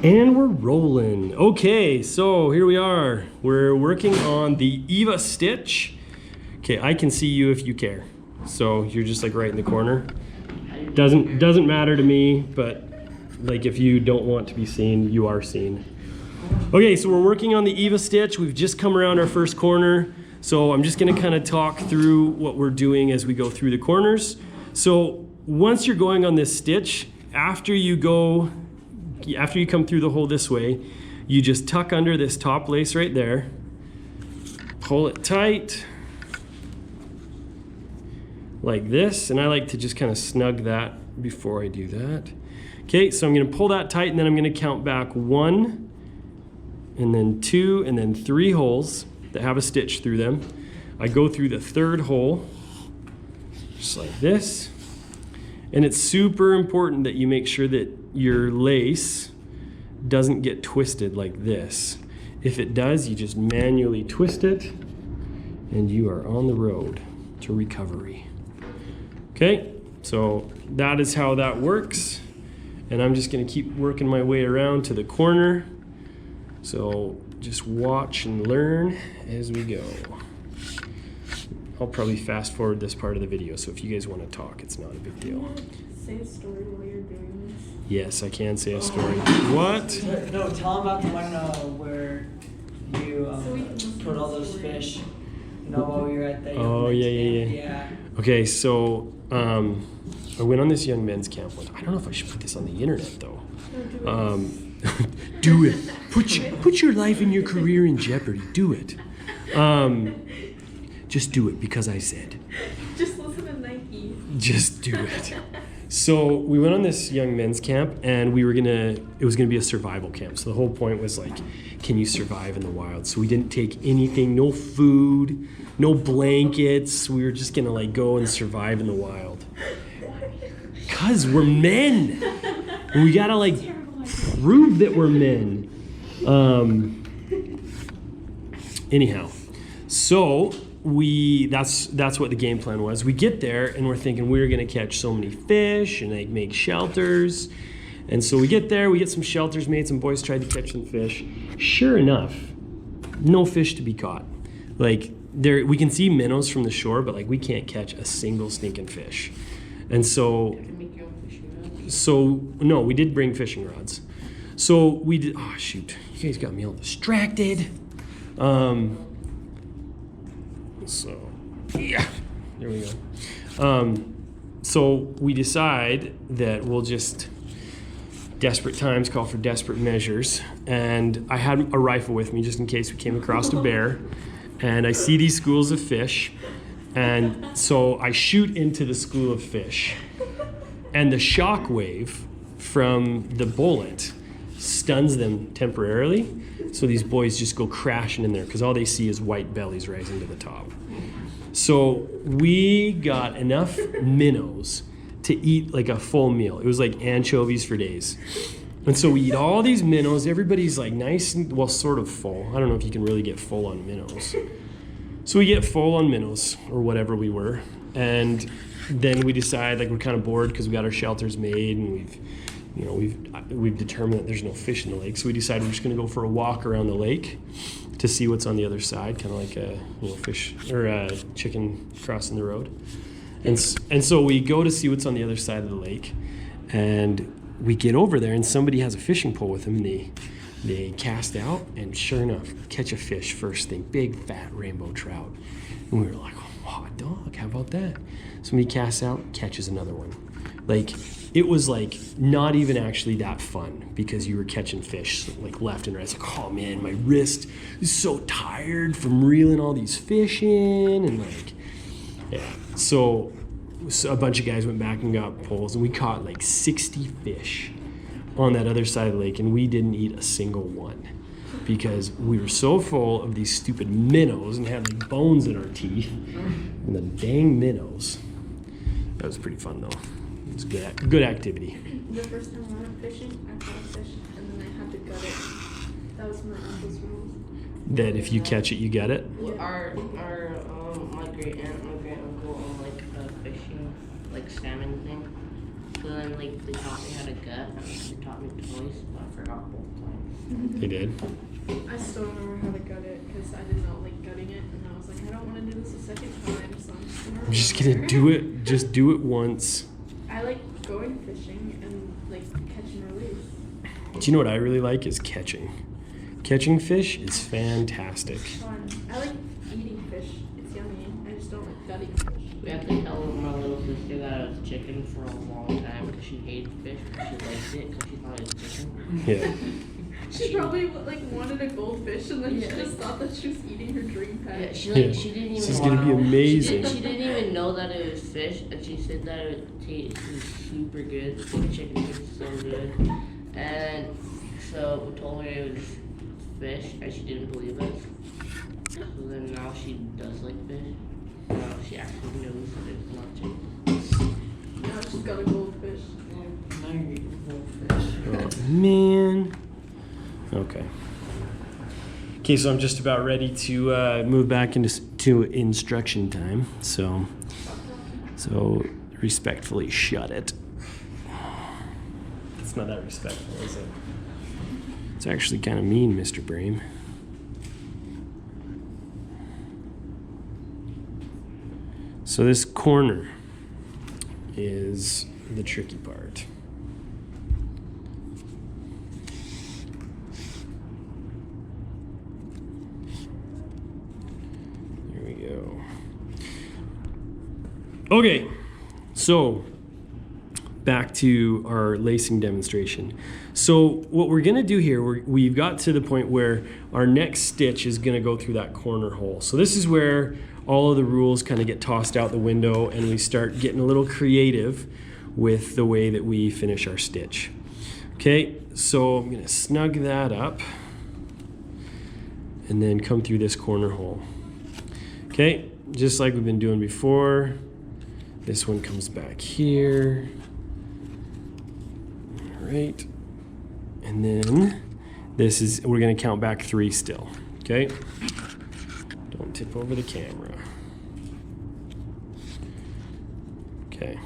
And we're rolling. Okay, so here we are. We're working on the Eva Stitch. Okay, I can see you if you care. So you're just like right in the corner. Doesn't matter to me, but like if you don't want to be seen, you are seen. Okay, so we're working on the Eva Stitch. We've just come around our first corner. So I'm just gonna kind of talk through what we're doing as we go through the corners. So once you're going on this stitch, after you come through the hole this way, you just tuck under this top lace right there, pull it tight, like this, and I like to just kind of snug that before I do that. Okay, so I'm gonna pull that tight, and then I'm gonna count back 1, and then 2, and then 3 holes that have a stitch through them. I go through the 3rd hole, just like this. And it's super important that you make sure that your lace doesn't get twisted like this. If it does, you just manually twist it, and you are on the road to recovery. Okay, so that is how that works. And I'm just gonna keep working my way around to the corner. So just watch and learn as we go. I'll probably fast forward this part of the video, so if you guys want to talk, it's not a big deal. Say a story while you're doing this. Yes, I can say a story. What? No, tell them about the one where you put all those fish, while we were at the... Oh, yeah. Okay, so I went on this young men's camp once. I don't know if I should put this on the internet, though. Do it. Put your life and your career in jeopardy. Do it. Just do it because I said. Just listen to Nike. Just do it. So we went on this young men's camp, and it was gonna be a survival camp. So the whole point was like, can you survive in the wild? So we didn't take anything, no food, no blankets. We were just gonna like go and survive in the wild. Cause we're men. And we gotta like prove that we're men. Anyhow, so that's what the game plan was. We get there and we're thinking we're gonna catch so many fish and like make shelters. And so we get there, we get some shelters made, some boys tried to catch some fish. Sure enough, no fish to be caught. Like we can see minnows from the shore, but like we can't catch a single stinking fish. And so no, we did bring fishing rods. So we did, oh shoot, you guys got me all distracted. So, yeah, there we go. So we decide that we'll just, desperate times call for desperate measures. And I had a rifle with me just in case we came across a bear. And I see these schools of fish. And so I shoot into the school of fish. And the shock wave from the bullet stuns them temporarily. So these boys just go crashing in there because all they see is white bellies rising to the top. So we got enough minnows to eat like a full meal. It was like anchovies for days. And so we eat all these minnows. Everybody's like nice and, well, sort of full. I don't know if you can really get full on minnows. So we get full on minnows or whatever we were. And then we decide like we're kind of bored because we got our shelters made and we've determined that there's no fish in the lake. So we decided we're just gonna go for a walk around the lake to see what's on the other side, kind of like a fish or a chicken crossing the road. And so we go to see what's on the other side of the lake, and we get over there, and somebody has a fishing pole with them, and they cast out, and sure enough, catch a fish first thing, big fat rainbow trout. And we were like, oh, dog, how about that? Somebody casts out, catches another one. Like, it was like not even actually that fun because you were catching fish like left and right. It's like, oh man, my wrist is so tired from reeling all these fish in, and like, yeah. So a bunch of guys went back and got poles, and we caught like 60 fish on that other side of the lake, and we didn't eat a single one because we were so full of these stupid minnows and had like bones in our teeth, and the dang minnows. That was pretty fun though. It was good activity. The first time I went fishing, I caught a fish and then I had to gut it. That was my uncle's rule. That if you catch it, you get it? My great aunt, my great uncle owned like a fishing, like salmon thing. So then, like, they taught me how to gut, and they taught me twice, but I forgot both times. They did. I still don't remember how to gut it because I did not like gutting it, and I was like, I don't want to do this a second time, so I'm just gonna do it. Just do it once. I like going fishing and like catch and release. Do you know what I really like is catching. Catching fish is fantastic. Fun. I like eating fish. It's yummy. I just don't like gutting fish. We have to tell my little sister that it was chicken for a long time because she hated fish, but she liked it because she thought it was chicken. Yeah. She probably like wanted a goldfish and then she just thought that she was eating her dream pet. Yeah, she Yeah. she didn't even. This is gonna be amazing. She didn't even know that it was fish, and she said that it tasted super good. The chicken tastes so good, and so we told her it was fish, and she didn't believe us. So then now she does like fish. Now she actually knows that it's not chicken. Now she's got a goldfish. Now you're eating goldfish. Oh, man. Okay. Okay, so I'm just about ready to move back to instruction time. So respectfully shut it. It's not that respectful, is it? It's actually kind of mean, Mr. Brame. So this corner is the tricky part. There we go. Okay, so back to our lacing demonstration. So what we're gonna do here, we've got to the point where our next stitch is gonna go through that corner hole. So this is where all of the rules kind of get tossed out the window and we start getting a little creative with the way that we finish our stitch. Okay, so I'm gonna snug that up and then come through this corner hole. Okay, just like we've been doing before, this one comes back here. All right, and then this is, we're gonna count back 3 still, okay? Don't tip over the camera. Okay.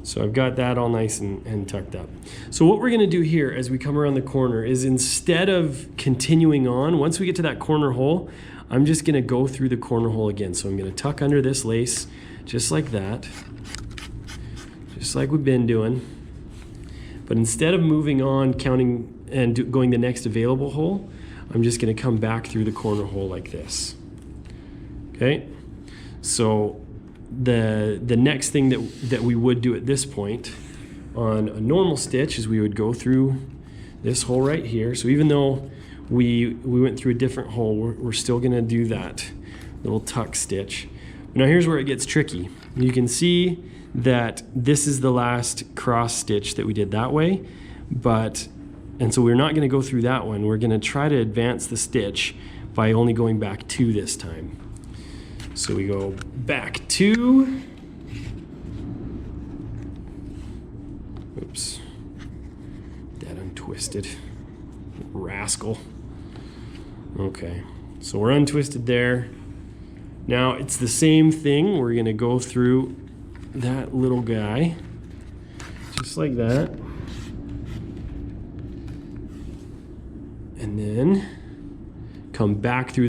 So I've got that all nice and tucked up. So what we're gonna do here as we come around the corner is instead of continuing on, once we get to that corner hole, I'm just gonna go through the corner hole again. So I'm gonna tuck under this lace, just like that, just like we've been doing. But instead of moving on, counting and going the next available hole, I'm just gonna come back through the corner hole like this. Okay? So the next thing that we would do at this point on a normal stitch is we would go through this hole right here. So even though we went through a different hole, we're still gonna do that little tuck stitch. Now here's where it gets tricky. You can see that this is the last cross stitch that we did that way, and so we're not gonna go through that one. We're gonna try to advance the stitch by only going back 2 this time. So we go back 2. Oops. That untwisted. Rascal. Okay, so we're untwisted there. Now it's the same thing. We're gonna go through that little guy, just like that. And then come back through